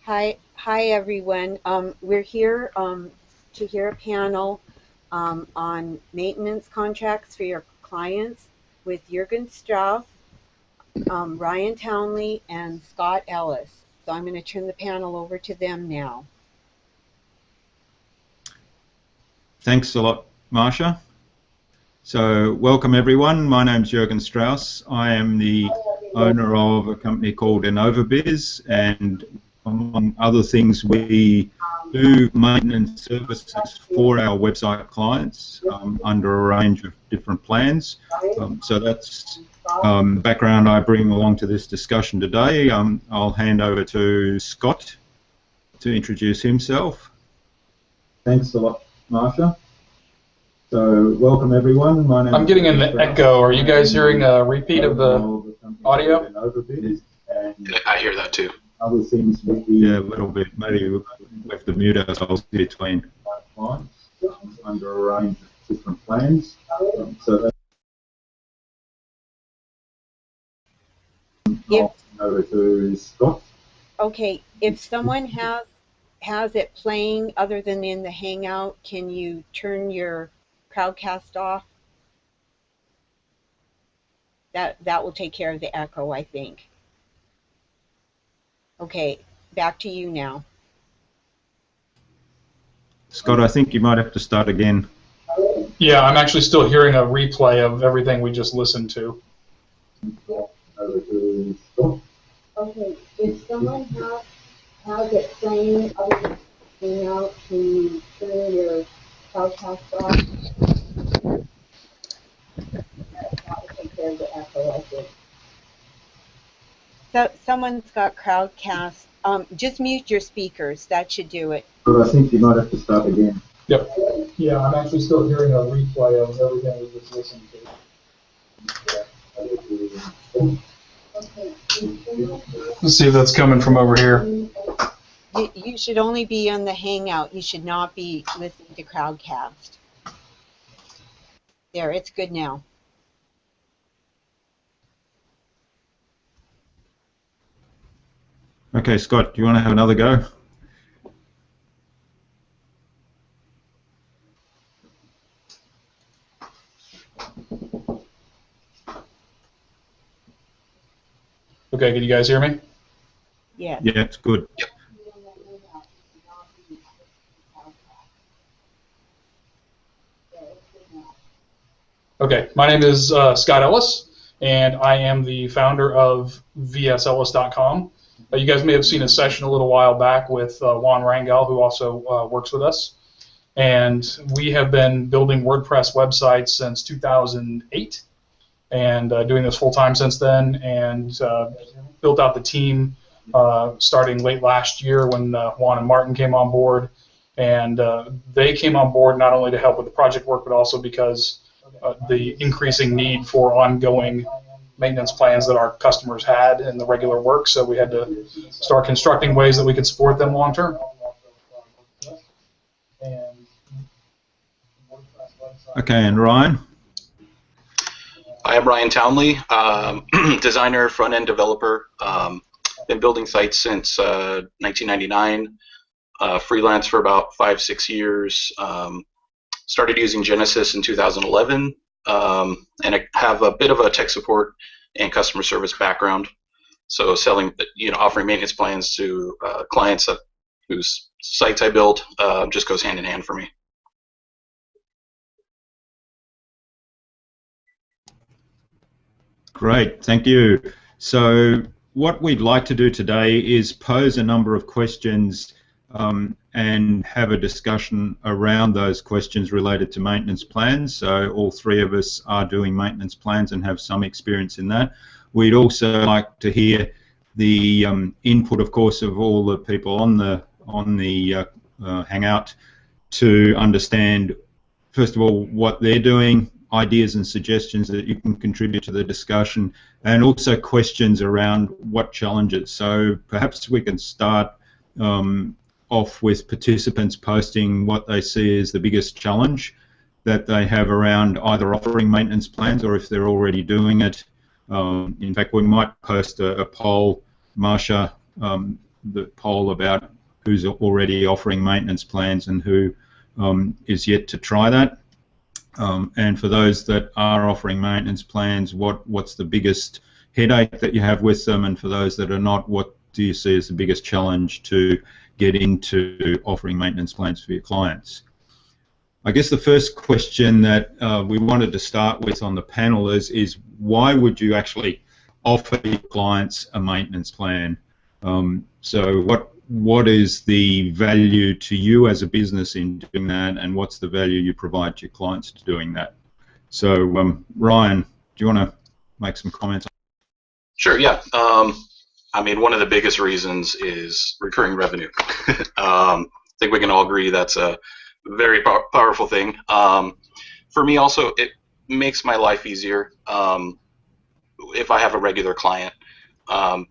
Hi everyone. We're here to hear a panel on maintenance contracts for your clients with Jurgen Strauss, Ryan Townley, and Scott Ellis. So I'm going to turn the panel over to them now. Thanks a lot, Marsha. So welcome everyone. My name's Jurgen Strauss. I am the owner of a company called InnovaBiz, and among other things, we do maintenance services for our website clients under a range of different plans. So that's background I bring along to this discussion today. I'll hand over to Scott to introduce himself. Thanks a lot, Marsha. So welcome everyone. My name I'm getting an echo. Are you guys hearing a repeat of the audio? I hear that too. Other things yeah, a little bit. Maybe we have to mute ourselves between clients under a range of different plans. So that's over to Scott. Okay, if someone has it playing other than in the Hangout, can you turn your Crowdcast off? That will take care of the echo, I think. Okay, back to you now. Scott, I think you might have to start again. Yeah, I'm actually still hearing a replay of everything we just listened to. Over to Scott. Okay, if someone has it playing other than Hangout, can you turn your Crowdcast off? That will take care of the echo, I think. So someone's got Crowdcast. Just mute your speakers. That should do it. But I think you might have to start again. Yep. Yeah, I'm actually still hearing a replay of everything we just listened to. Let's see if that's coming from over here. You should only be on the Hangout. You should not be listening to Crowdcast. There, it's good now. Okay, Scott, do you want to have another go? Okay, can you guys hear me? Yeah. Yeah, it's good. Yep. Okay, my name is Scott Ellis, and I am the founder of vsellis.com. You guys may have seen a session a little while back with Juan Rangel, who also works with us. And we have been building WordPress websites since 2008, and doing this full-time since then, and built out the team starting late last year when Juan and Martin came on board. And they came on board not only to help with the project work, but also because the increasing need for ongoing maintenance plans that our customers had in the regular work, so we had to start constructing ways that we could support them long term. Okay, and Ryan? I am Ryan Townley, designer, front-end developer. Been building sites since 1999. Freelance for about 5-6 years. Started using Genesis in 2011, and I have a bit of a tech support and customer service background. So selling, offering maintenance plans to clients whose sites I build just goes hand in hand for me. Great, thank you. So what we'd like to do today is pose a number of questions and have a discussion around those questions related to maintenance plans. So all three of us are doing maintenance plans and have some experience in that. We'd also like to hear the input, of course, of all the people on the Hangout to understand, first of all, what they're doing, ideas and suggestions that you can contribute to the discussion, and also questions around what challenges. So perhaps we can start off with participants posting what they see as the biggest challenge that they have around either offering maintenance plans or if they're already doing it. In fact, we might post a poll, Marsha, the poll about who's already offering maintenance plans and who is yet to try that. And for those that are offering maintenance plans, what's the biggest headache that you have with them? And for those that are not, what do you see as the biggest challenge to get into offering maintenance plans for your clients? I guess the first question that we wanted to start with on the panel is why would you actually offer your clients a maintenance plan? So what is the value to you as a business in doing that, and what's the value you provide to your clients to doing that? So Ryan, do you want to make some comments? Sure, yeah. I mean, one of the biggest reasons is recurring revenue. I think we can all agree that's a very powerful thing. For me also, it makes my life easier. If I have a regular client, I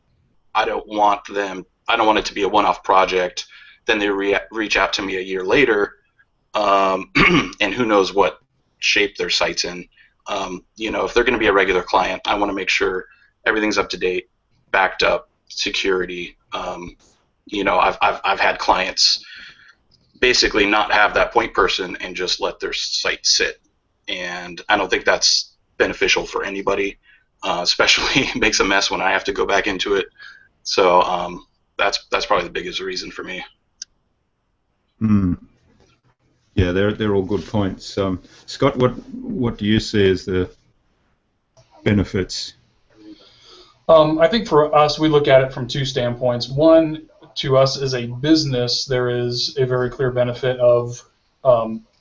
don't want it to be a one-off project. Then they reach out to me a year later, and who knows what shape their site's in. You know, if they're going to be a regular client, I want to make sure everything's up to date, backed up, security. You know, I've had clients basically not have that point person and just let their site sit, and I don't think that's beneficial for anybody. Especially makes a mess when I have to go back into it. So that's probably the biggest reason for me. Yeah, they're all good points. Scott, what do you see as the benefits? I think for us, we look at it from two standpoints. One, to us as a business, there is a very clear benefit of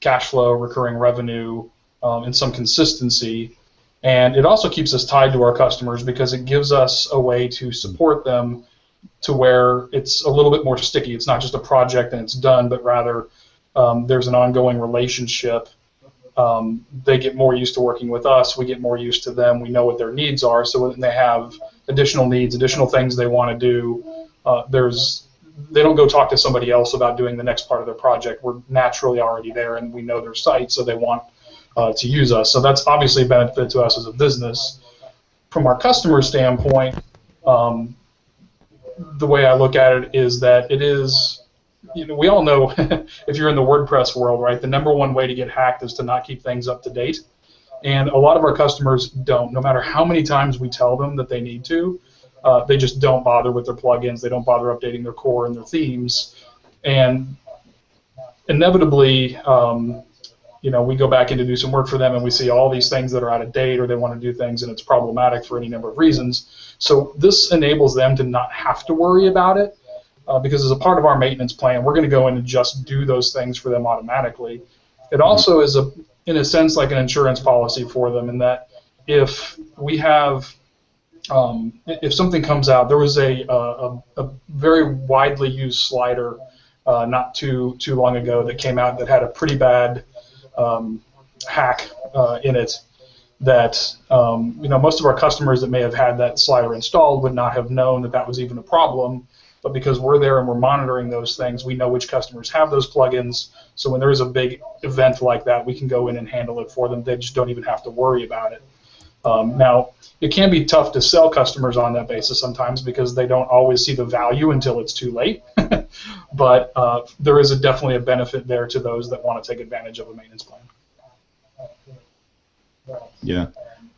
cash flow, recurring revenue, and some consistency. And it also keeps us tied to our customers because it gives us a way to support them to where it's a little bit more sticky. It's not just a project and it's done, but rather there's an ongoing relationship. They get more used to working with us. We get more used to them. We know what their needs are. So when they have additional needs, additional things they want to do, they don't go talk to somebody else about doing the next part of their project. We're naturally already there, and we know their site, so they want to use us. So that's obviously a benefit to us as a business. From our customer standpoint, the way I look at it is that it is, you know, we all know if you're in the WordPress world, right, the number one way to get hacked is to not keep things up to date. And a lot of our customers don't. No matter how many times we tell them that they need to, they just don't bother with their plugins. They don't bother updating their core and their themes. And inevitably, you know, we go back in to do some work for them and we see all these things that are out of date, or they want to do things and it's problematic for any number of reasons. So this enables them to not have to worry about it because as a part of our maintenance plan, we're going to go in and just do those things for them automatically. It also is, in a sense, like an insurance policy for them, in that if we have, if something comes out, there was a very widely used slider not too long ago that came out that had a pretty bad hack in it that you know, most of our customers that may have had that slider installed would not have known that that was even a problem, but because we're there and we're monitoring those things, we know which customers have those plugins, so when there is a big event like that, we can go in and handle it for them. They just don't even have to worry about it. Now, it can be tough to sell customers on that basis sometimes because they don't always see the value until it's too late. But there is definitely a benefit there to those that want to take advantage of a maintenance plan. Yeah,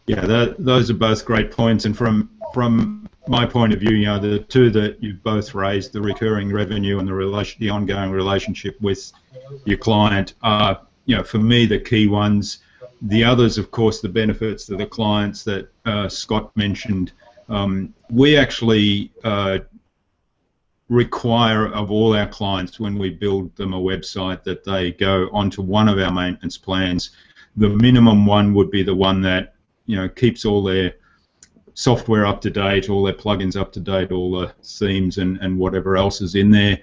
those are both great points. And from my point of view, you know, the two that you've both raised, the recurring revenue and the ongoing relationship with your client, are, you know, for me, the key ones. The others, of course, the benefits to the clients that Scott mentioned. We actually require of all our clients, when we build them a website, that they go onto one of our maintenance plans. The minimum one would be the one that, you know, keeps all their software up to date, all their plugins up to date, all the themes and whatever else is in there.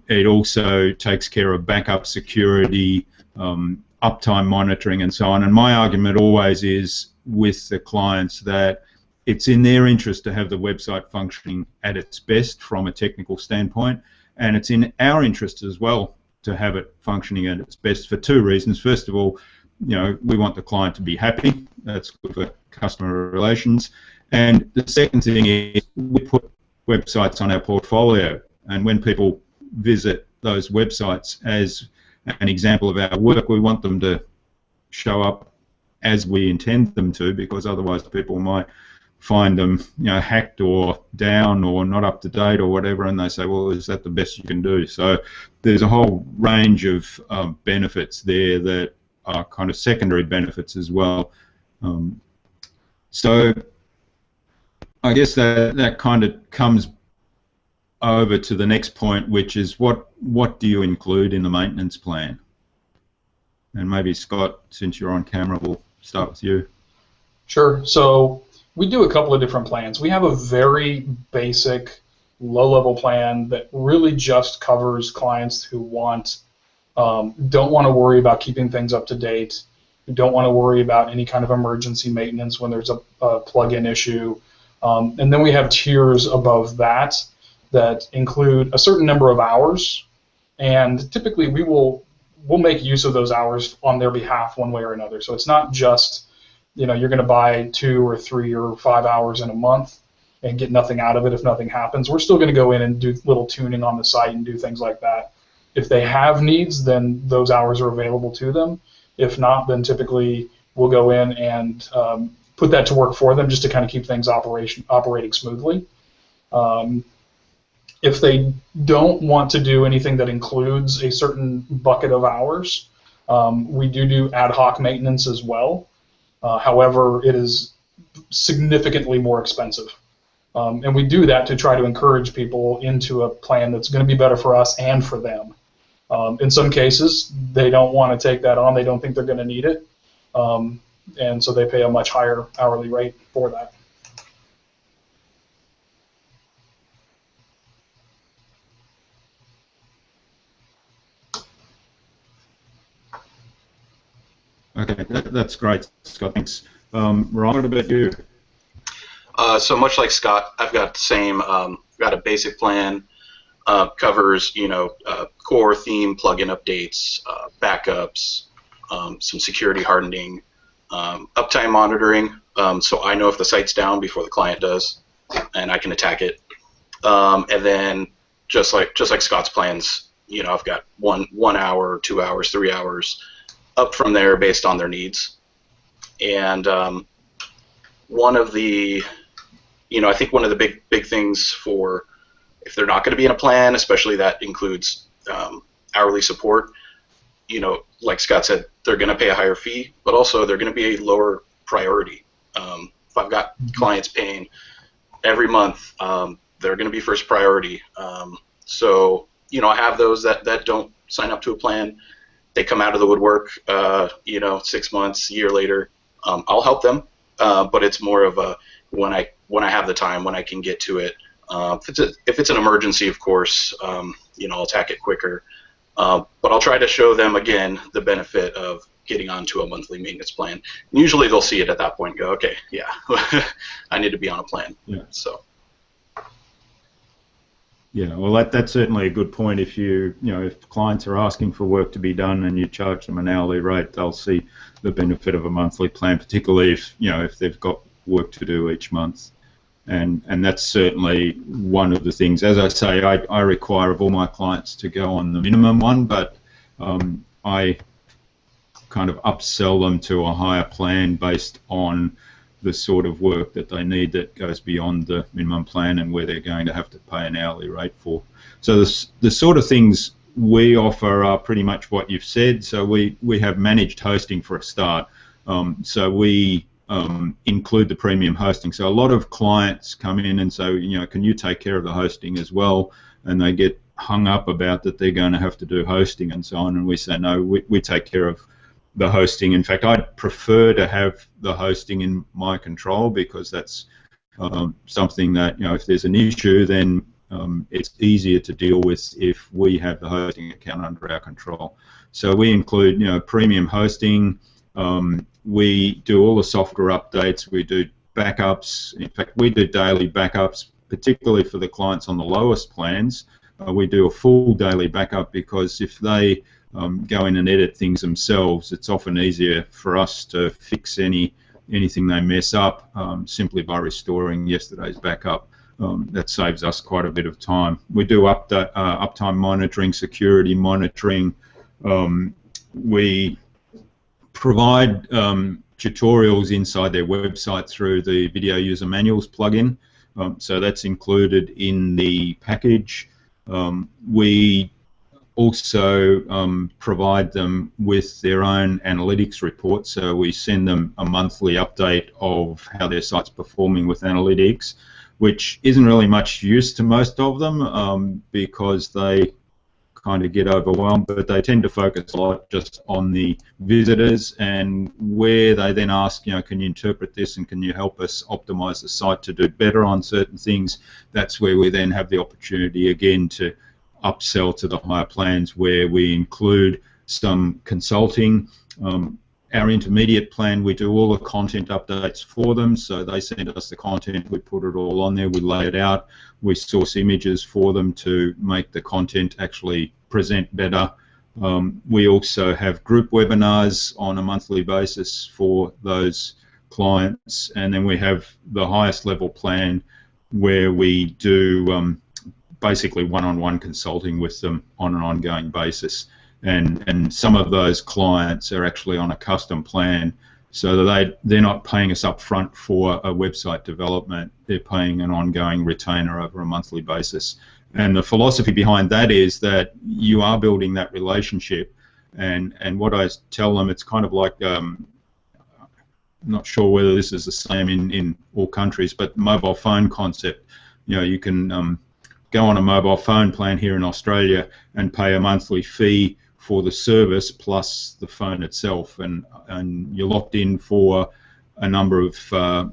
It also takes care of backup security, uptime monitoring, and so on. And my argument always is with the clients that it's in their interest to have the website functioning at its best from a technical standpoint, and it's in our interest as well to have it functioning at its best for two reasons. First of all, you know, we want the client to be happy. That's good for customer relations. And the second thing is we put websites on our portfolio. And when people visit those websites as an example of our work, we want them to show up as we intend them to, because otherwise people might find them, hacked or down or not up to date or whatever, and they say, well, is that the best you can do? So there's a whole range of benefits there that are kind of secondary benefits as well. So I guess that kind of comes over to the next point, which is what do you include in the maintenance plan? And maybe Scott, since you're on camera, we'll start with you. Sure. So we do a couple of different plans. We have a very basic low-level plan that really just covers clients who don't want to worry about keeping things up to date, who don't want to worry about any kind of emergency maintenance when there's a plug-in issue. And then we have tiers above that include a certain number of hours, and typically we'll make use of those hours on their behalf one way or another. So it's not just, you're going to buy 2 or 3 or 5 hours in a month and get nothing out of it if nothing happens. We're still going to go in and do little tuning on the site and do things like that. If they have needs, then those hours are available to them. If not, then typically we'll go in and put that to work for them just to kind of keep things operating smoothly. If they don't want to do anything that includes a certain bucket of hours, we do ad hoc maintenance as well. However, it is significantly more expensive. And we do that to try to encourage people into a plan that's going to be better for us and for them. In some cases, they don't want to take that on. They don't think they're going to need it. And so they pay a much higher hourly rate for that. Okay, that's great, Scott. Thanks. Ryan, what about you? So much like Scott, I've got the same. Got a basic plan. Covers core theme plugin updates, backups, some security hardening, uptime monitoring. So I know if the site's down before the client does, and I can attack it. And then just like Scott's plans, I've got 1 hour, 2 hours, 3 hours, up from there based on their needs. And one of the, I think one of the big things for if they're not going to be in a plan, especially that includes hourly support, like Scott said, they're going to pay a higher fee, but also they're going to be a lower priority. If I've got clients paying every month, they're going to be first priority. So, I have those that don't sign up to a plan. They come out of the woodwork, 6 months, a year later. I'll help them, but it's more of a when I have the time, when I can get to it. If it's an emergency, of course, I'll attack it quicker. But I'll try to show them again the benefit of getting onto a monthly maintenance plan. And usually they'll see it at that point and go, okay, yeah, I need to be on a plan. Yeah. So. Yeah, well, that's certainly a good point. If if clients are asking for work to be done and you charge them an hourly rate, they'll see the benefit of a monthly plan, particularly if they've got work to do each month. And that's certainly one of the things. As I say, I require of all my clients to go on the minimum one, but I kind of upsell them to a higher plan based on the sort of work that they need that goes beyond the minimum plan and where they're going to have to pay an hourly rate for. So the sort of things we offer are pretty much what you've said. So we have managed hosting for a start. So we include the premium hosting. So a lot of clients come in and say, can you take care of the hosting as well? And they get hung up about that they're going to have to do hosting and so on. And we say, no, we take care of the hosting. In fact, I'd prefer to have the hosting in my control because that's something that, if there's an issue, then it's easier to deal with if we have the hosting account under our control. So we include, premium hosting. We do all the software updates. We do backups. In fact, we do daily backups, particularly for the clients on the lowest plans. We do a full daily backup because if they go in and edit things themselves, it's often easier for us to fix anything they mess up simply by restoring yesterday's backup. that saves us quite a bit of time. We do uptime monitoring, security monitoring. We provide tutorials inside their website through the Video User Manuals plugin, so that's included in the package. We also provide them with their own analytics report, so we send them a monthly update of how their site's performing with analytics, which isn't really much use to most of them because they kind of get overwhelmed, but they tend to focus a lot just on the visitors, and where they then ask, you know, can you interpret this and can you help us optimize the site to do better on certain things, that's where we then have the opportunity again to upsell to the higher plans, where we include some consulting. Our intermediate plan, we do all the content updates for them, so they send us the content, we put it all on there, we lay it out, we source images for them to make the content actually present better. We also have group webinars on a monthly basis for those clients, and then we have the highest level plan where we do basically one-on-one consulting with them on an ongoing basis. And some of those clients are actually on a custom plan, so that they're not paying us up front for a website development, they're paying an ongoing retainer over a monthly basis. And the philosophy behind that is that you are building that relationship, and what I tell them, it's kind of like, I'm not sure whether this is the same in all countries, but mobile phone concept. You know, you can go on a mobile phone plan here in Australia and pay a monthly fee for the service plus the phone itself, and you're locked in for a number of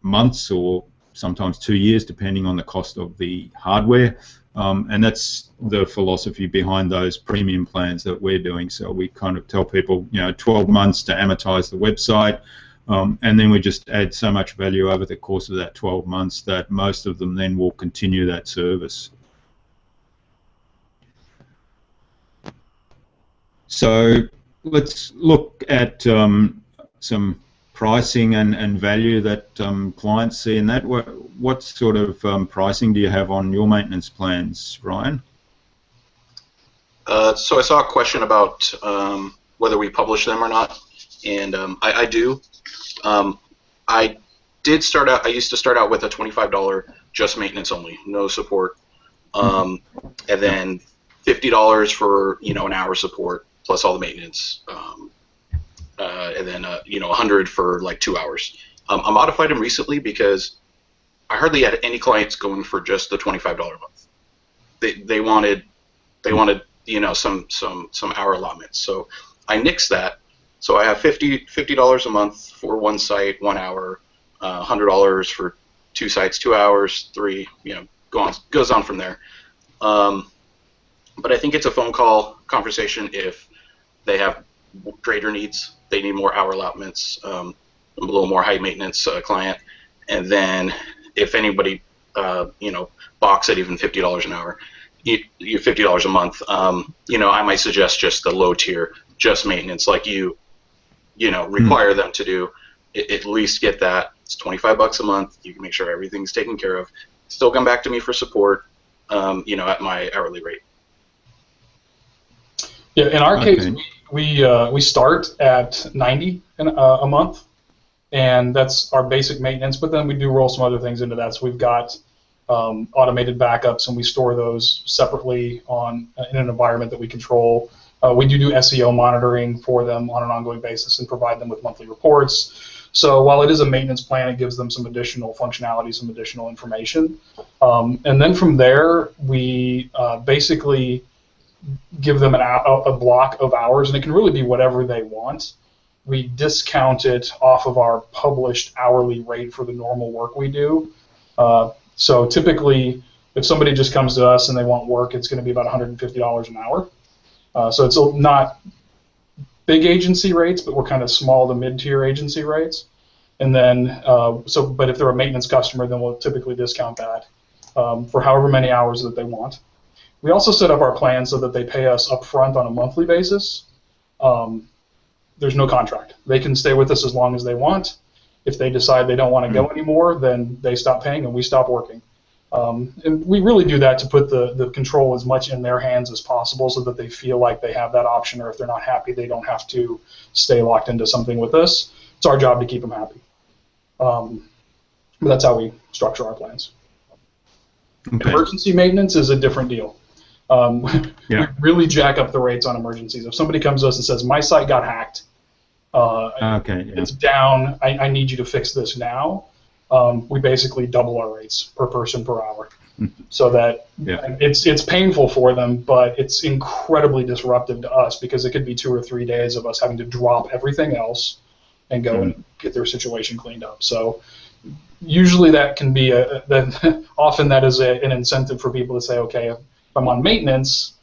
months or sometimes 2 years depending on the cost of the hardware, and that's the philosophy behind those premium plans that we're doing. So we kind of tell people, you know, 12 months to amortize the website, and then we just add so much value over the course of that 12 months that most of them then will continue that service. So let's look at some pricing and value that clients see in that. What sort of pricing do you have on your maintenance plans, Ryan? So I saw a question about whether we publish them or not, and I do. I used to start out with a $25 just maintenance only, no support, and then $50 for, you know, an hour support plus all the maintenance, and then you know, $100 for like 2 hours. I modified them recently because I hardly had any clients going for just the $25 a month. They wanted you know, some hour allotments. So I nixed that. So I have $50 a month for one site, 1 hour, $100 for 2 sites, 2 hours, 3, you know, goes on from there. But I think it's a phone call conversation if they have greater needs. They need more hour allotments, a little more high maintenance client, and then if anybody you know, balks at even $50 an hour, you $50 a month, you know, I might suggest just the low tier, just maintenance, like you know, require them to do. At least get that. It's $25 a month. You can make sure everything's taken care of. Still come back to me for support, you know, at my hourly rate. Yeah, in our case, we start at $90 a month, and that's our basic maintenance. But then we do roll some other things into that. So we've got automated backups, and we store those separately in an environment that we control. We do SEO monitoring for them on an ongoing basis and provide them with monthly reports. So while it is a maintenance plan, it gives them some additional functionality, some additional information. And then from there, we basically give them a block of hours, and it can really be whatever they want. We discount it off of our published hourly rate for the normal work we do. So typically, if somebody just comes to us and they want work, it's going to be about $150 an hour. So it's not big agency rates, but we're kind of small to mid-tier agency rates. And then, but if they're a maintenance customer, then we'll typically discount that for however many hours that they want. We also set up our plan so that they pay us upfront on a monthly basis. There's no contract. They can stay with us as long as they want. If they decide they don't want to go anymore, then they stop paying and we stop working. And we really do that to put the control as much in their hands as possible so that they feel like they have that option, or if they're not happy, they don't have to stay locked into something with us. It's our job to keep them happy. But that's how we structure our plans. Okay. Emergency maintenance is a different deal. We really jack up the rates on emergencies. If somebody comes to us and says, my site got hacked, it's down, I need you to fix this now, we basically double our rates per person per hour. So that it's painful for them, but it's incredibly disruptive to us because it could be 2 or 3 days of us having to drop everything else and go and get their situation cleaned up. So usually that can be often that is an incentive for people to say, okay, if I'm on maintenance,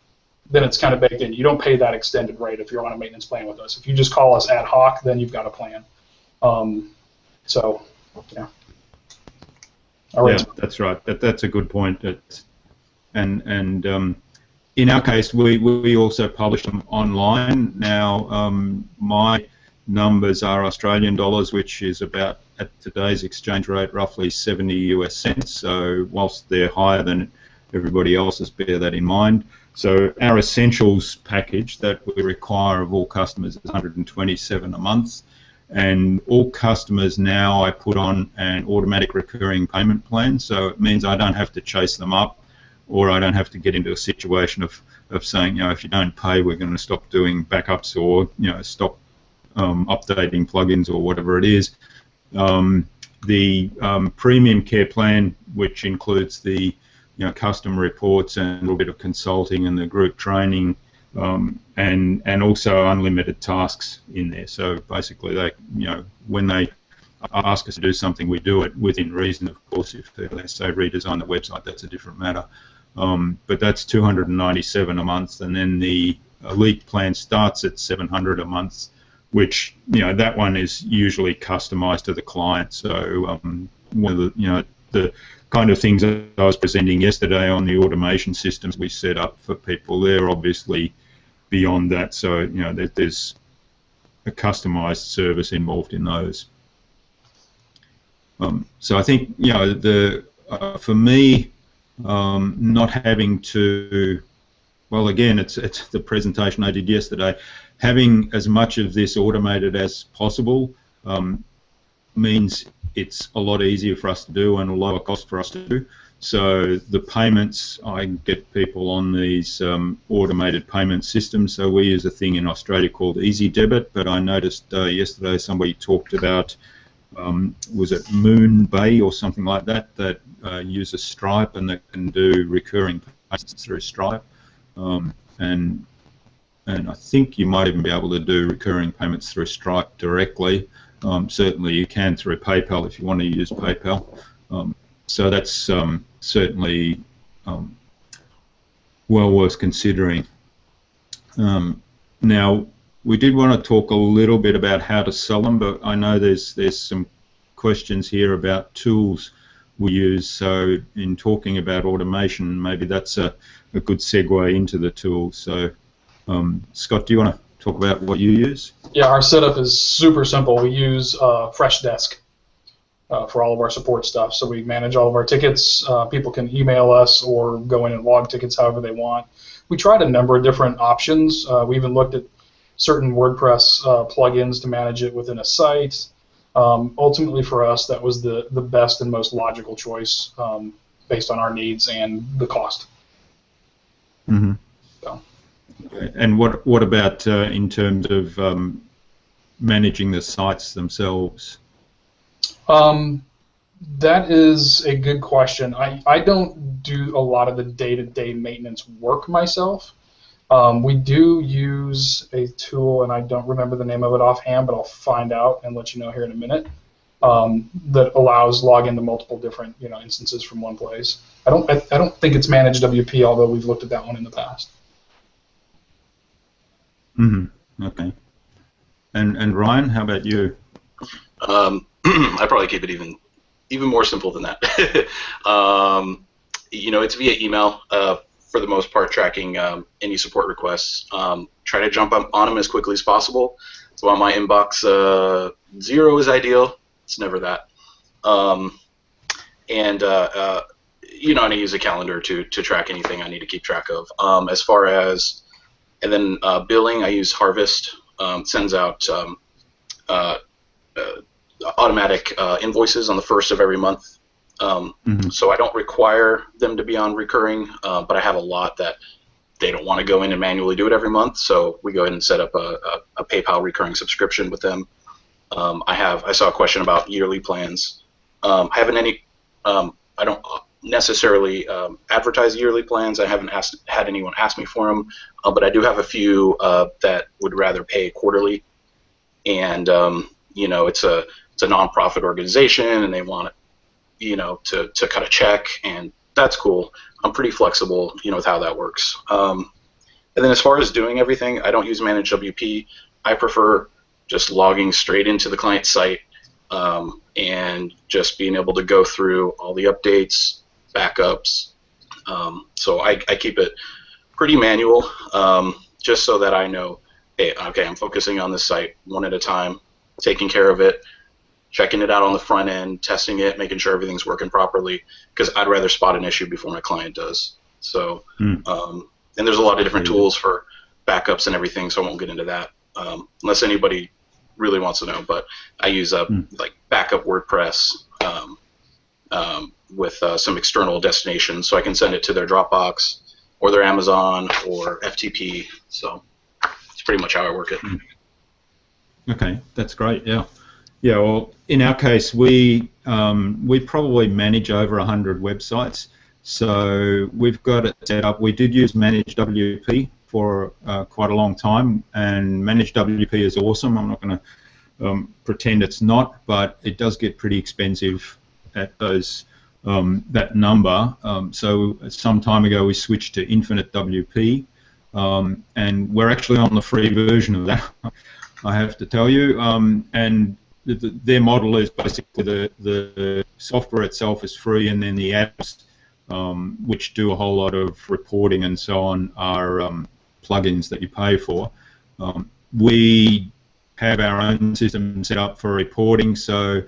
then it's kind of baked in. You don't pay that extended rate if you're on a maintenance plan with us. If you just call us ad hoc, then you've got a plan. So, yeah. All right. Yeah, that's right. That's a good point. And in our case, we also publish them online. Now, my numbers are Australian dollars, which is about, at today's exchange rate, roughly 70 US cents. So whilst they're higher than everybody else's, bear that in mind. So our essentials package that we require of all customers is $127 a month. And all customers now I put on an automatic recurring payment plan, so it means I don't have to chase them up, or I don't have to get into a situation of saying, if you don't pay, we're going to stop doing backups, or stop updating plugins or whatever it is. The premium care plan, which includes the custom reports and a little bit of consulting and the group training, and also unlimited tasks in there. So basically, they, when they ask us to do something, we do it within reason. Of course, if they say redesign the website, that's a different matter. But that's $297 a month, and then the elite plan starts at $700 a month, which that one is usually customized to the client. So one of the kind of things that I was presenting yesterday on the automation systems we set up for people, they're obviously beyond that. So there's a customized service involved in those. So I think for me, not having to, well, again, it's the presentation I did yesterday. Having as much of this automated as possible means it's a lot easier for us to do and a lower cost for us to do. So the payments, I get people on these automated payment systems. So we use a thing in Australia called Easy Debit, but I noticed yesterday somebody talked about, was it Moon Bay or something like that, that uses Stripe and that can do recurring payments through Stripe. And I think you might even be able to do recurring payments through Stripe directly. Certainly you can through PayPal if you want to use PayPal. So that's certainly well worth considering. Now, we did want to talk a little bit about how to sell them, but I know there's some questions here about tools we use. So in talking about automation, maybe that's a good segue into the tools. So Scott, do you want to talk about what you use? Yeah, our setup is super simple. We use Freshdesk for all of our support stuff. So we manage all of our tickets. People can email us or go in and log tickets however they want. We tried a number of different options. We even looked at certain WordPress plugins to manage it within a site. Ultimately for us, that was the best and most logical choice based on our needs and the cost. Mm-hmm. So. And what about in terms of managing the sites themselves? That is a good question. I don't do a lot of the day-to-day maintenance work myself. We do use a tool, and I don't remember the name of it offhand, but I'll find out and let you know here in a minute, that allows login to multiple different instances from one place. I don't think it's managed WP, although we've looked at that one in the past. Mm-hmm. Okay. And Ryan, how about you? I probably keep it even more simple than that. It's via email for the most part, tracking any support requests. Try to jump on them as quickly as possible. So on my inbox, 0 is ideal. It's never that. And and I use a calendar to track anything I need to keep track of. As far as, and then billing, I use Harvest. Sends out automatic invoices on the first of every month. So I don't require them to be on recurring, but I have a lot that they don't want to go in and manually do it every month. So we go ahead and set up a PayPal recurring subscription with them. I saw a question about yearly plans. I don't necessarily advertise yearly plans. I haven't had anyone ask me for them, but I do have a few that would rather pay quarterly. And it's a nonprofit organization, and they want to cut a check, and that's cool. I'm pretty flexible, with how that works. And then as far as doing everything, I don't use Manage WP. I prefer just logging straight into the client site and just being able to go through all the updates, backups. So I keep it pretty manual, just so that I know, hey, okay, I'm focusing on this site one at a time, taking care of it, checking it out on the front end, testing it, making sure everything's working properly, because I'd rather spot an issue before my client does. So, and there's a lot of different tools for backups and everything, so I won't get into that unless anybody really wants to know. But I use like backup WordPress with some external destinations, so I can send it to their Dropbox or their Amazon or FTP. So it's pretty much how I work it. Okay, that's great. Yeah. Yeah, well, in our case, we probably manage over 100 websites, so we've got it set up. We did use Manage WP for quite a long time, and Manage WP is awesome. I'm not going to pretend it's not, but it does get pretty expensive at those that number. So some time ago, we switched to Infinite WP, and we're actually on the free version of that, I have to tell you, and their model is basically the software itself is free, and then the apps, which do a whole lot of reporting and so on, are plugins that you pay for. We have our own system set up for reporting, so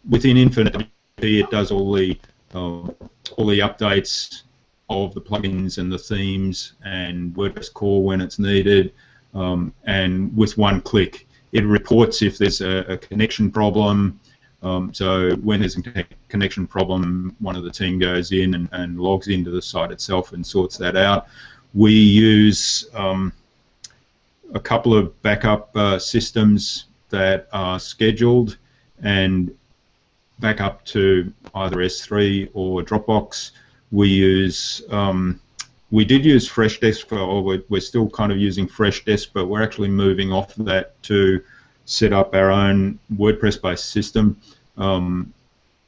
within Infinite WP it does all the updates of the plugins and the themes and WordPress core when it's needed, and with one click it reports if there's a connection problem. So when there's a connection problem, one of the team goes in and logs into the site itself and sorts that out. We use a couple of backup systems that are scheduled and back up to either S3 or Dropbox. We did use Freshdesk, or we're still kind of using Freshdesk, but we're actually moving off that to set up our own WordPress-based system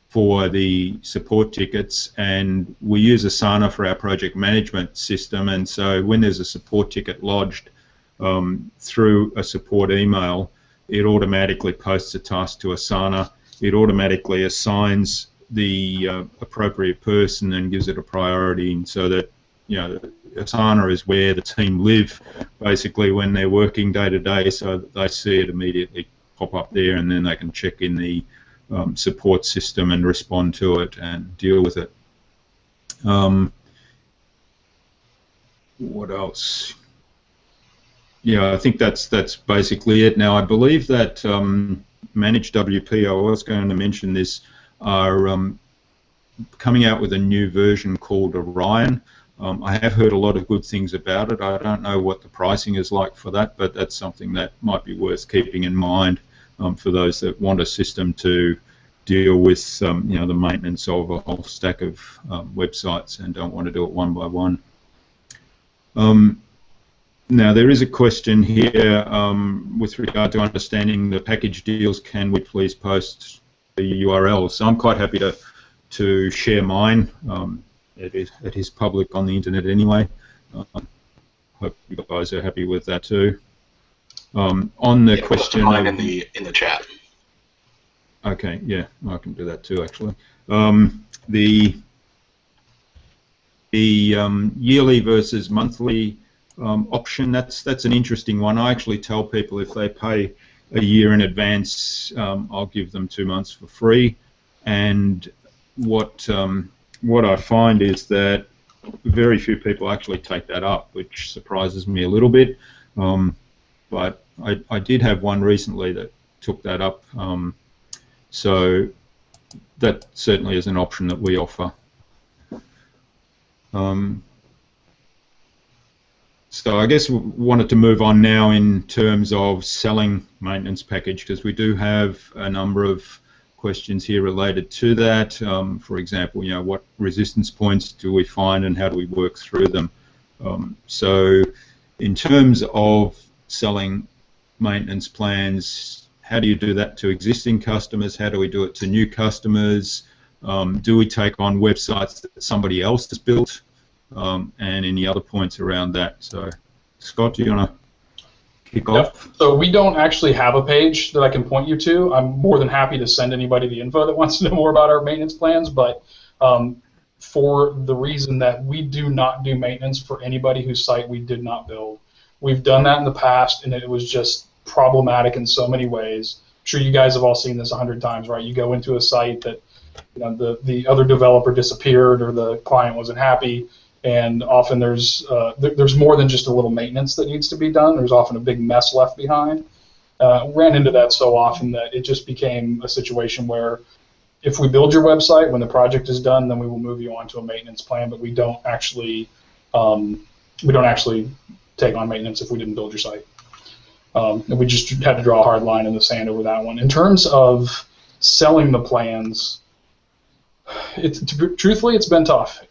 for the support tickets, and we use Asana for our project management system. And so when there's a support ticket lodged through a support email, it automatically posts a task to Asana. It automatically assigns the appropriate person and gives it a priority, and so that Asana is where the team live basically when they're working day to day, so that they see it immediately pop up there, and then they can check in the support system and respond to it and deal with it. What else? Yeah, I think that's basically it. Now, I believe that Manage WP, I was going to mention this, are coming out with a new version called Orion. I have heard a lot of good things about it. I don't know what the pricing is like for that, but that's something that might be worth keeping in mind for those that want a system to deal with the maintenance of a whole stack of websites and don't want to do it one by one. Now, there is a question here with regard to understanding the package deals. Can we please post the URL? So I'm quite happy to share mine. It is public on the internet anyway. Hope you guys are happy with that too. On the question, mine in the chat. Okay, yeah, I can do that too actually. The yearly versus monthly option, that's an interesting one. I actually tell people if they pay a year in advance, I'll give them 2 months for free. And what what I find is that very few people actually take that up, which surprises me a little bit. But I did have one recently that took that up. So that certainly is an option that we offer. So I guess we wanted to move on now in terms of selling maintenance package, because we do have a number of questions here related to that. For example, what resistance points do we find and how do we work through them? So in terms of selling maintenance plans, how do you do that to existing customers? How do we do it to new customers? Do we take on websites that somebody else has built? And any other points around that? So, Scott, do you want to kick off? So we don't actually have a page that I can point you to. I'm more than happy to send anybody the info that wants to know more about our maintenance plans, but for the reason that we do not do maintenance for anybody whose site we did not build. We've done that in the past, and it was just problematic in so many ways. I'm sure you guys have all seen this 100 times, right? You go into a site that the other developer disappeared or the client wasn't happy, and often there's more than just a little maintenance that needs to be done. There's often a big mess left behind. Ran into that so often that it just became a situation where if we build your website, when the project is done, then we will move you on to a maintenance plan, but we don't actually take on maintenance if we didn't build your site. And we just had to draw a hard line in the sand over that one. In terms of selling the plans, truthfully, it's been tough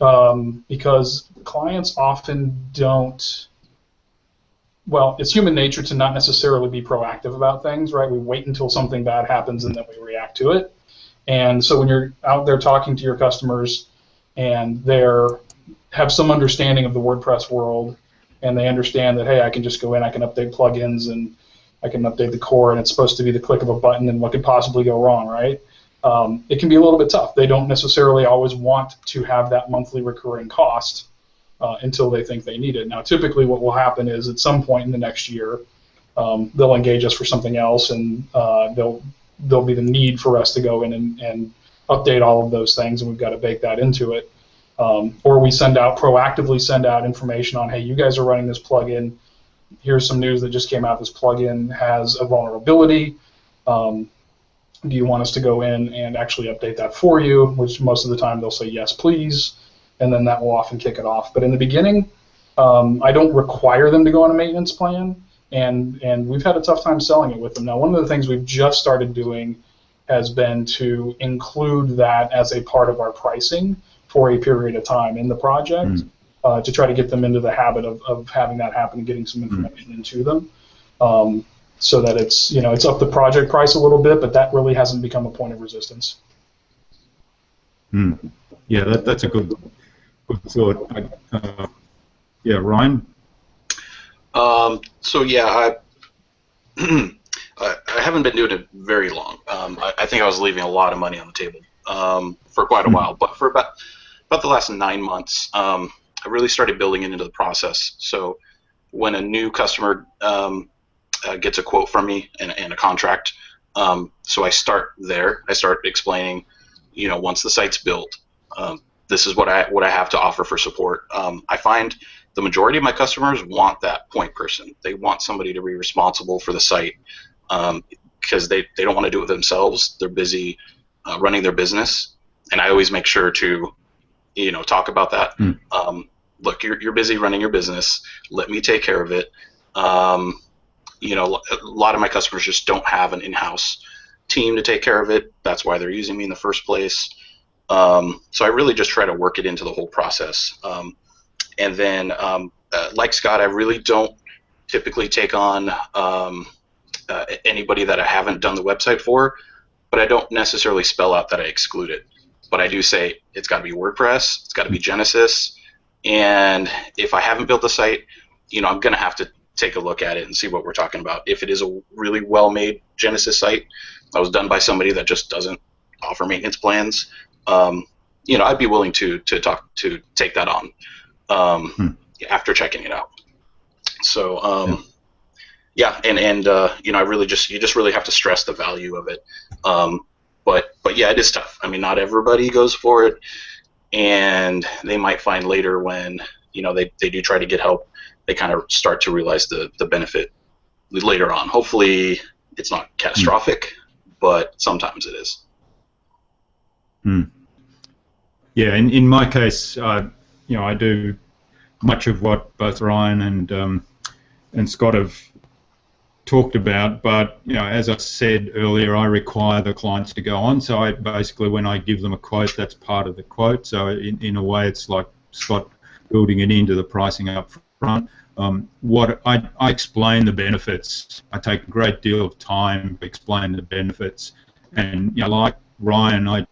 because clients often don't. Well, it's human nature to not necessarily be proactive about things, right? We wait until something bad happens and then we react to it. And so when you're out there talking to your customers and they have some understanding of the WordPress world and they understand that, hey, I can just go in, I can update plugins and I can update the core and it's supposed to be the click of a button and what could possibly go wrong, right? It can be a little bit tough. They don't necessarily always want to have that monthly recurring cost until they think they need it. Now, typically what will happen is at some point in the next year, they'll engage us for something else and there'll be the need for us to go in and update all of those things, and we've got to bake that into it. Or we proactively send out information on, hey, you guys are running this plugin. Here's some news that just came out. This plugin has a vulnerability. Do you want us to go in and actually update that for you? Which most of the time they'll say yes, please, and then that will often kick it off. But in the beginning, I don't require them to go on a maintenance plan, and we've had a tough time selling it with them. Now, one of the things we've just started doing has been to include that as a part of our pricing for a period of time in the project to try to get them into the habit of having that happen and getting some information into them. So that it's up the project price a little bit, but that really hasn't become a point of resistance. Yeah, that's a good thought. Yeah, Ryan? So yeah, I haven't been doing it very long. I think I was leaving a lot of money on the table for quite a while, but for about the last 9 months, I really started building it into the process. So when a new customer gets a quote from me and a contract, so I start there. I start explaining, once the site's built, this is what I have to offer for support. I find the majority of my customers want that point person. They want somebody to be responsible for the site because they don't want to do it themselves. They're busy running their business, and I always make sure to talk about that. Look, you're busy running your business. Let me take care of it. A lot of my customers just don't have an in-house team to take care of it. That's why they're using me in the first place. So I really just try to work it into the whole process. And then, like Scott, I really don't typically take on anybody that I haven't done the website for, but I don't necessarily spell out that I exclude it. But I do say it's got to be WordPress, it's got to be Genesis, and if I haven't built the site, I'm going to have to take a look at it and see what we're talking about. If it is a really well-made Genesis site that was done by somebody that just doesn't offer maintenance plans, I'd be willing to take that on after checking it out. So yeah, and I really you just really have to stress the value of it. But yeah, it is tough. I mean, not everybody goes for it. and they might find later when they do try to get help, they kind of start to realize the benefit later on. Hopefully it's not catastrophic, but sometimes it is. Yeah, in my case, I do much of what both Ryan and Scott have talked about, but as I said earlier, I require the clients to go on. So I basically, when I give them a quote, that's part of the quote. So in a way, it's like Scott building it into the pricing up front. What I explain the benefits. I take a great deal of time to explain the benefits, and like Ryan, I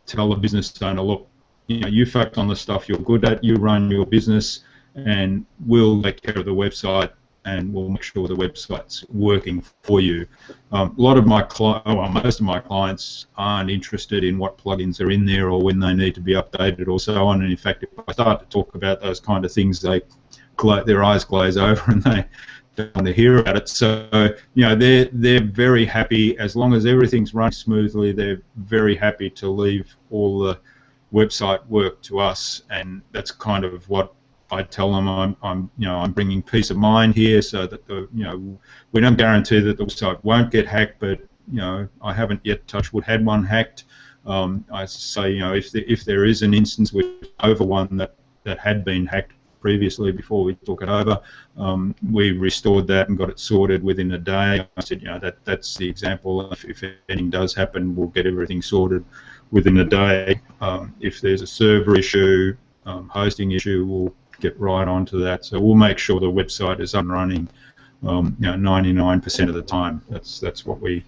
tell the business owner, look, you focus on the stuff you're good at, you run your business, and we'll take care of the website, and we'll make sure the website's working for you. A lot of most of my clients aren't interested in what plugins are in there or when they need to be updated or so on. And in fact, if I start to talk about those kind of things, their eyes glaze over and they don't want to hear about it. So they're very happy as long as everything's running smoothly. They're very happy to leave all the website work to us, and that's kind of what I tell them. I'm bringing peace of mind here, so that we don't guarantee that the website won't get hacked, but I haven't yet, touch wood, had one hacked. I say if there is an instance with over one that had been hacked previously before we took it over, we restored that and got it sorted within a day. I said that's the example. If anything does happen, we'll get everything sorted within a day. If there's a server issue, hosting issue, we'll get right onto that. So we'll make sure the website is up and running 99% of the time. That's what we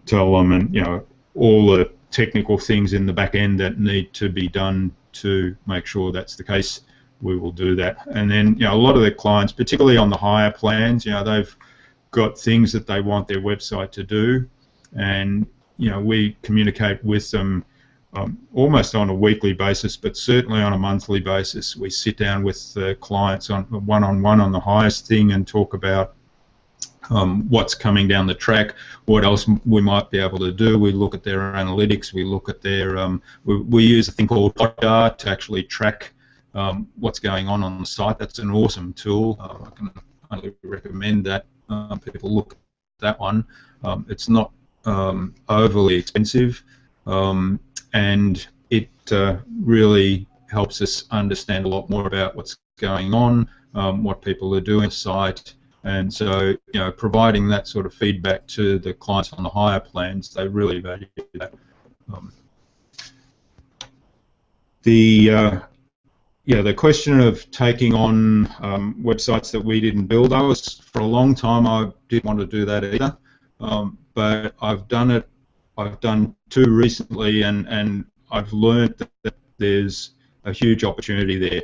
tell them, and all the technical things in the back end that need to be done to make sure that's the case, we will do that. And then a lot of the clients, particularly on the higher plans, they've got things that they want their website to do, and we communicate with them almost on a weekly basis, but certainly on a monthly basis. We sit down with the clients on one-on-one on the highest thing and talk about what's coming down the track, what else we might be able to do. We look at their analytics, we look at their we use a thing called Hotjar to actually track what's going on the site. That's an awesome tool. I can only recommend that people look at that one. It's not overly expensive, and it really helps us understand a lot more about what's going on, what people are doing on the site, and so providing that sort of feedback to the clients on the higher plans, they really value that. The question of taking on websites that we didn't build, for a long time I didn't want to do that either, but I've done it. I've done two recently, and I've learned that there's a huge opportunity there,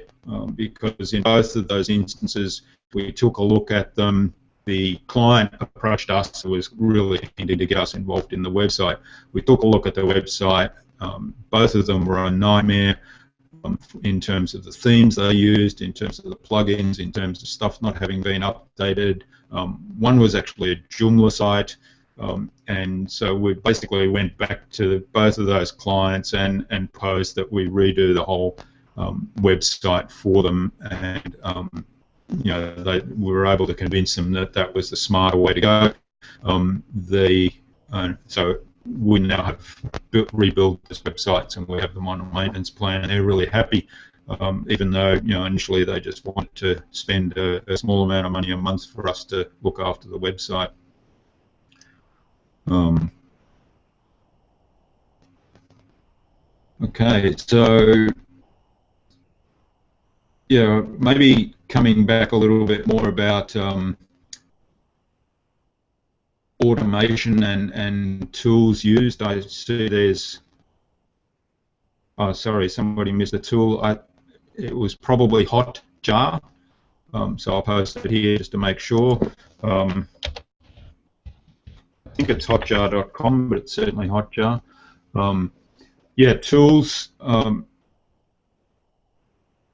because in both of those instances we took a look at them. The client approached us, who was really keen to get us involved in the website. We took a look at the website. Both of them were a nightmare in terms of the themes they used, in terms of the plugins, in terms of stuff not having been updated. One was actually a Joomla site. And so we basically went back to both of those clients and proposed that we redo the whole website for them, and we were able to convince them that that was the smarter way to go. So we now have rebuilt those websites, and we have them on a maintenance plan, and they're really happy. Even though initially they just wanted to spend a small amount of money a month for us to look after the website. Okay, so maybe coming back a little bit more about automation and tools used. I see there's, oh sorry, somebody missed a tool. It was probably Hotjar, so I'll post it here just to make sure. I think it's hotjar.com, but it's certainly Hotjar. Tools.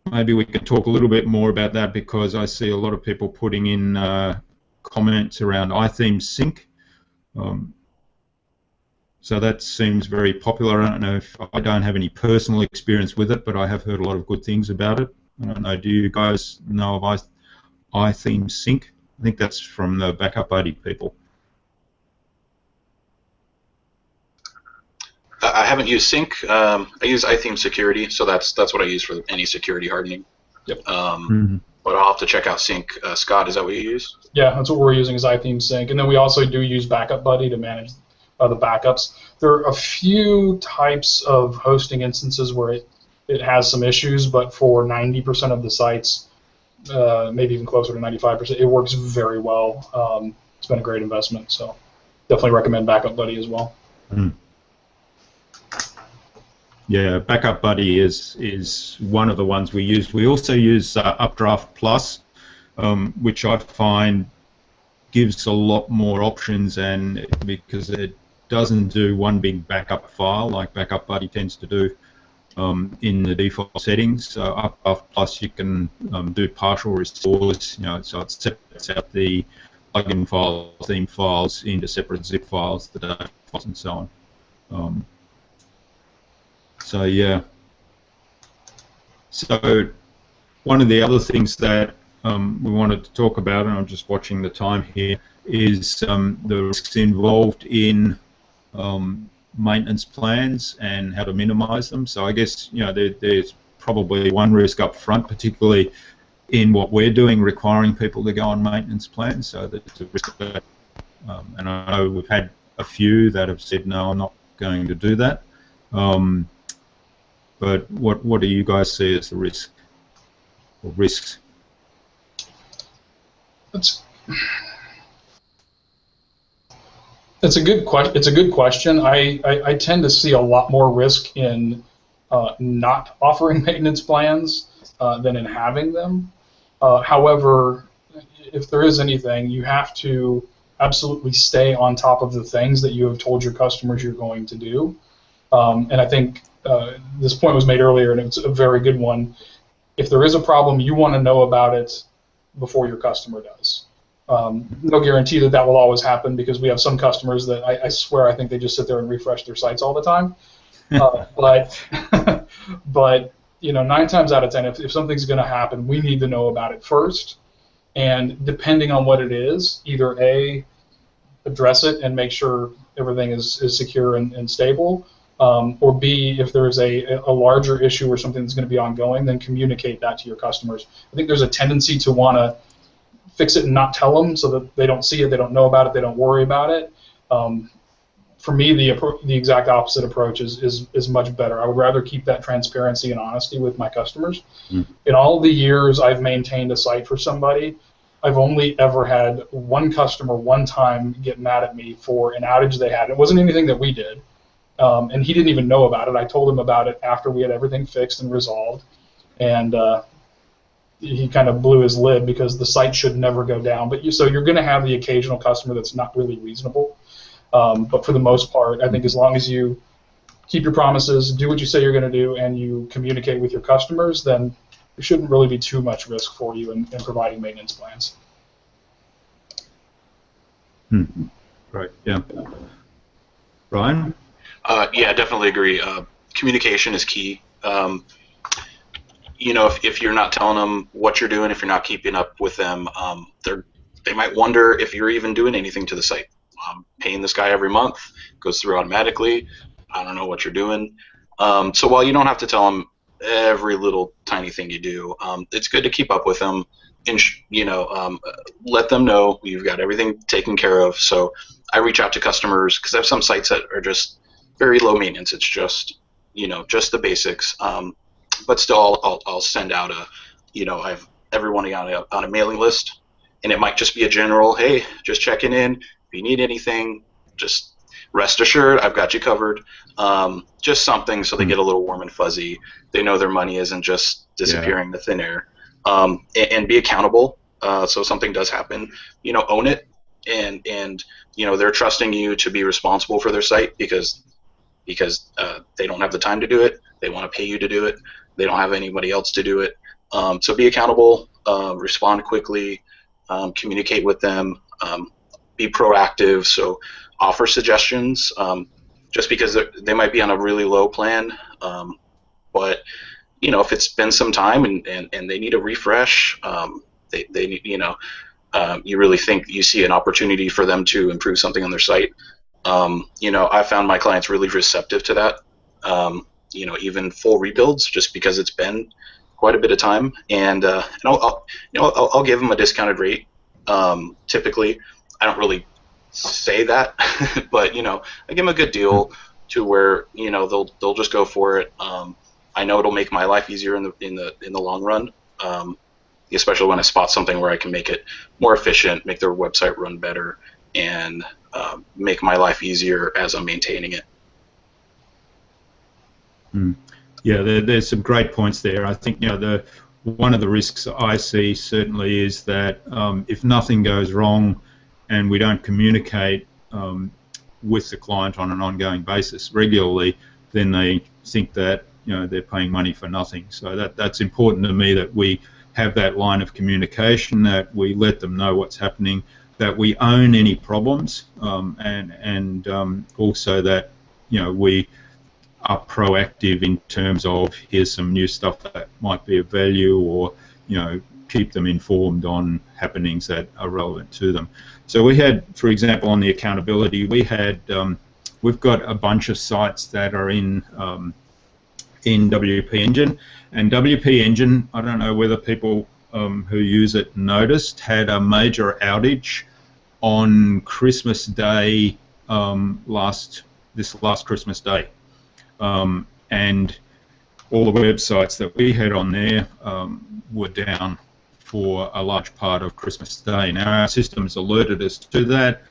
Maybe we can talk a little bit more about that, because I see a lot of people putting in comments around iTheme Sync. So that seems very popular. I don't know if I don't have any personal experience with it, but I have heard a lot of good things about it. I don't know. Do you guys know of iTheme Sync? I think that's from the Backup Buddy people. I haven't used Sync. I use iTheme Security, so that's what I use for any security hardening. Yep. But I'll have to check out Sync. Scott, is that what you use? Yeah, that's what we're using is iTheme Sync, and then we also do use Backup Buddy to manage the backups. There are a few types of hosting instances where it has some issues, but for 90% of the sites, maybe even closer to 95%, it works very well. It's been a great investment, so definitely recommend Backup Buddy as well. Yeah, Backup Buddy is one of the ones we use. We also use Updraft Plus, which I find gives a lot more options, and because it doesn't do one big backup file like Backup Buddy tends to do in the default settings. So Updraft Plus, you can do partial restores. So it separates out the plugin files, theme files into separate zip files, the data files, and so on. So yeah. So one of the other things that we wanted to talk about, and I'm just watching the time here, is the risks involved in maintenance plans and how to minimize them. So I guess there's probably one risk up front, particularly in what we're doing, requiring people to go on maintenance plans. So there's a risk of that. And I know we've had a few that have said, no, I'm not going to do that. But what do you guys see as the risk or risks? It's a good question. It's a good question. I tend to see a lot more risk in not offering maintenance plans than in having them. However, if there is anything, you have to absolutely stay on top of the things that you have told your customers you're going to do. And I think this point was made earlier, and it's a very good one. If there is a problem, you want to know about it before your customer does. No guarantee that will always happen, because we have some customers that I swear I think they just sit there and refresh their sites all the time. But 9 times out of 10, if something's going to happen, we need to know about it first. And depending on what it is, either A, address it and make sure everything is secure and stable, or B, if there's a larger issue or something that's going to be ongoing, then communicate that to your customers. I think there's a tendency to want to fix it and not tell them so that they don't see it, they don't know about it, they don't worry about it. For me, the exact opposite approach is much better. I would rather keep that transparency and honesty with my customers. In all the years I've maintained a site for somebody, I've only ever had one customer one time get mad at me for an outage they had. It wasn't anything that we did, and he didn't even know about it. I told him about it after we had everything fixed and resolved, and he kind of blew his lid because the site should never go down. So you're going to have the occasional customer that's not really reasonable. But for the most part, I think as long as you keep your promises, do what you say you're going to do, and you communicate with your customers, then there shouldn't really be too much risk for you in providing maintenance plans. Right, yeah. Brian? Yeah, definitely agree. Communication is key. If you're not telling them what you're doing, if you're not keeping up with them, they might wonder if you're even doing anything to the site. Paying this guy every month, goes through automatically. I don't know what you're doing. So while you don't have to tell them every little tiny thing you do, it's good to keep up with them and let them know you've got everything taken care of. So I reach out to customers because I have some sites that are just very low maintenance. It's just just the basics. But still, I'll send out I have everyone on a mailing list, and it might just be a general, hey, just checking in. If you need anything, just rest assured, I've got you covered. Just something so they get a little warm and fuzzy. They know their money isn't just disappearing into thin air. And be accountable. So if something does happen, own it. And they're trusting you to be responsible for their site because they don't have the time to do it. They want to pay you to do it. They don't have anybody else to do it. So be accountable. Respond quickly. Communicate with them. Be proactive, so offer suggestions. just because they might be on a really low plan, but if it's been some time and they need a refresh, they need, you really think you see an opportunity for them to improve something on their site. I found my clients really receptive to that. Even full rebuilds, just because it's been quite a bit of time, and I'll give them a discounted rate. Typically, I don't really say that, but I give them a good deal to where they'll just go for it. I know it'll make my life easier in the long run, especially when I spot something where I can make it more efficient, make their website run better, and make my life easier as I'm maintaining it. Yeah, there's some great points there. I think one of the risks I see certainly is that if nothing goes wrong and we don't communicate with the client on an ongoing basis regularly, then they think that they're paying money for nothing. So that's important to me, that we have that line of communication, that we let them know what's happening, that we own any problems, and also that we are proactive in terms of, here's some new stuff that might be of value, or keep them informed on happenings that are relevant to them. So we had, for example, on the accountability, we've got a bunch of sites that are in WP Engine, and WP Engine, I don't know whether people who use it noticed, had a major outage on Christmas Day, this last Christmas Day, and all the websites that we had on there were down for a large part of Christmas Day. Now, our systems alerted us to that.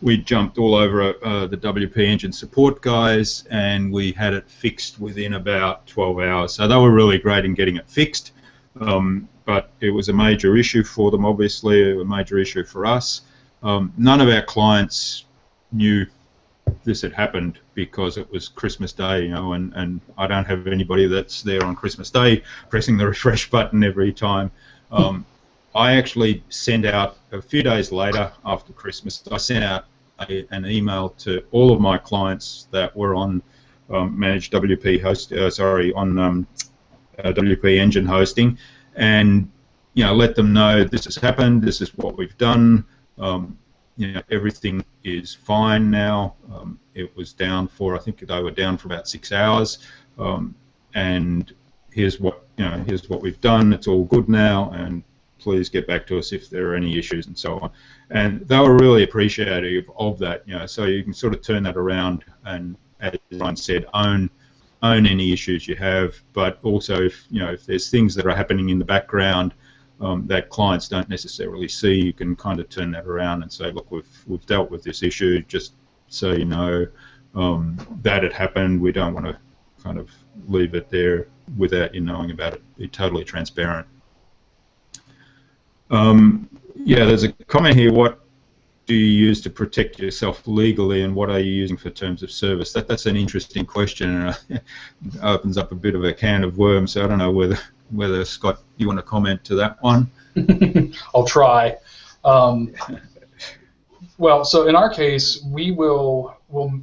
We jumped all over the WP Engine support guys, and we had it fixed within about 12 hours. So they were really great in getting it fixed, but it was a major issue for them, obviously, a major issue for us. None of our clients knew this had happened because it was Christmas Day, and I don't have anybody that's there on Christmas Day pressing the refresh button every time. I actually sent out, a few days later after Christmas, I sent out an email to all of my clients that were on managed WP WP Engine hosting, and let them know this has happened, this is what we've done. Everything is fine now. It was down for, I think they were down for about 6 hours, and here's what we've done. It's all good now, and please get back to us if there are any issues, and so on. And they were really appreciative of that. So you can sort of turn that around and, as Ryan said, own any issues you have, but also if there's things that are happening in the background that clients don't necessarily see, you can kind of turn that around and say, look, we've dealt with this issue, just so you know that it happened. We don't want to kind of leave it there without you knowing about it. Be totally transparent. Yeah, there's a comment here, what do you use to protect yourself legally, and what are you using for terms of service? That's an interesting question, and it opens up a bit of a can of worms, so I don't know whether Scott, you want to comment to that one? I'll try. Well, so in our case, we'll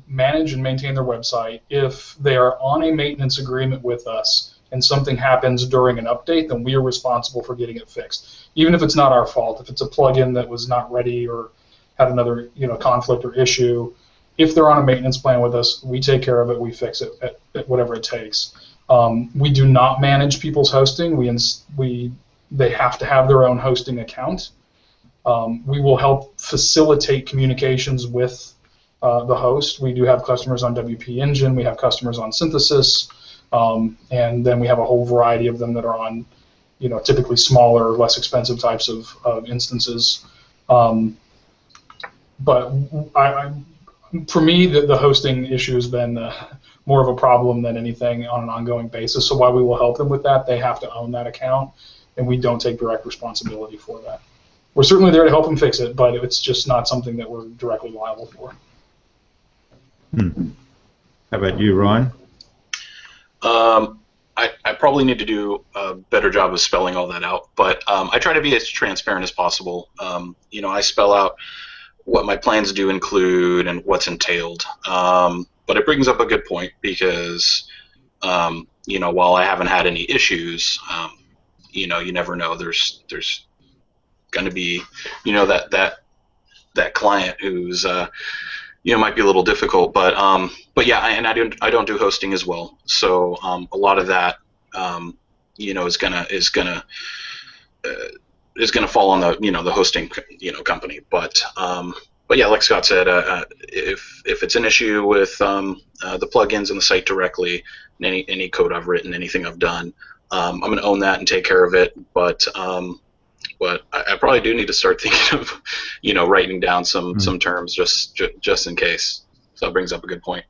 manage and maintain their website. If they are on a maintenance agreement with us and something happens during an update, then we are responsible for getting it fixed, even if it's not our fault. If it's a plugin that was not ready or had another conflict or issue, if they're on a maintenance plan with us, we take care of it. We fix it at whatever it takes. We do not manage people's hosting. They have to have their own hosting account. We will help facilitate communications with the host. We do have customers on WP Engine. We have customers on Synthesis, and then we have a whole variety of them that are on, typically smaller, less expensive types of instances. But for me, the hosting issue has been more of a problem than anything on an ongoing basis. So while we will help them with that, they have to own that account, and we don't take direct responsibility for that. We're certainly there to help them fix it, but it's just not something that we're directly liable for. How about you, Ryan? I probably need to do a better job of spelling all that out, but I try to be as transparent as possible. I spell out what my plans do include and what's entailed. But But it brings up a good point because, you know, while I haven't had any issues, you know, you never know. There's going to be, you know, that client who's you know, might be a little difficult, but yeah, and I don't do hosting as well, so a lot of that you know is gonna fall on the, you know, the hosting, you know, company, but yeah, like Scott said, if it's an issue with the plugins and the site directly, and any code I've written, anything I've done, I'm gonna own that and take care of it, but I probably do need to start thinking of, you know, writing down some terms just in case. So that brings up a good point.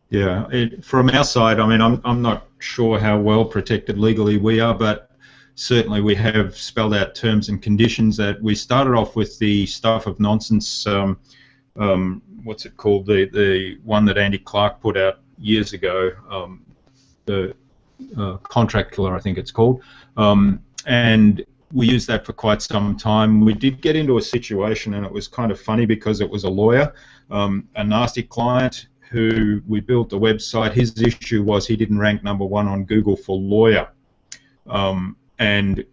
Yeah, from our side, I mean, I'm not sure how well protected legally we are, but certainly we have spelled out terms and conditions that we started off with the stuff of nonsense. What's it called? The one that Andy Clark put out years ago, the Contract Killer, I think it's called. And we used that for quite some time. We did get into a situation, and it was kind of funny because it was a lawyer, a nasty client who we built a website. His issue was he didn't rank #1 on Google for lawyer. And,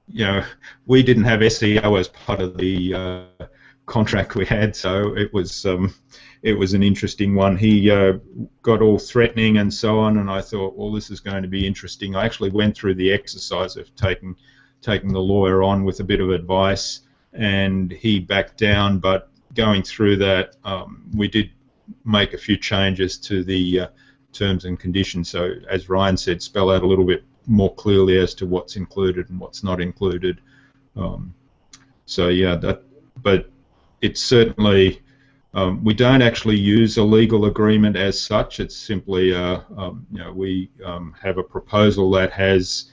you know, we didn't have SEO as part of the contract we had, so it was an interesting one. He got all threatening and so on, and I thought, well, this is going to be interesting. I actually went through the exercise of taking the lawyer on with a bit of advice, and he backed down, but going through that, we did make a few changes to the terms and conditions. So, as Ryan said, spell out a little bit more clearly as to what's included and what's not included. So yeah, but it's certainly, we don't actually use a legal agreement as such. It's simply, you know, we have a proposal that has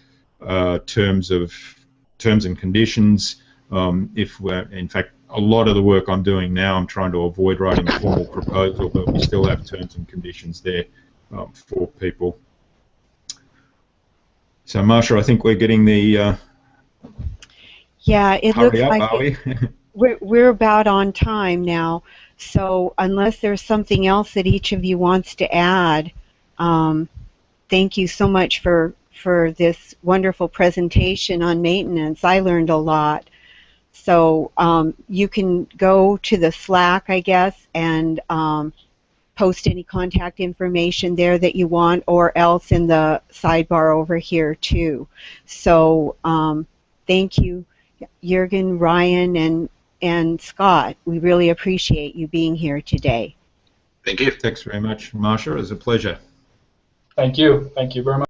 terms and conditions. If we're, in fact, a lot of the work I'm doing now, I'm trying to avoid writing a formal proposal, but we still have terms and conditions there for people. So, Marsha, I think we're getting the Yeah, it looks hurry up, like are we? we're about on time now. So unless there's something else that each of you wants to add, thank you so much for this wonderful presentation on maintenance. I learned a lot. So you can go to the Slack, I guess, and post any contact information there that you want, or else in the sidebar over here too. So thank you, Jurgen, Ryan, and Scott. We really appreciate you being here today. Thank you. Thanks very much, Marsha. It was a pleasure. Thank you. Thank you very much.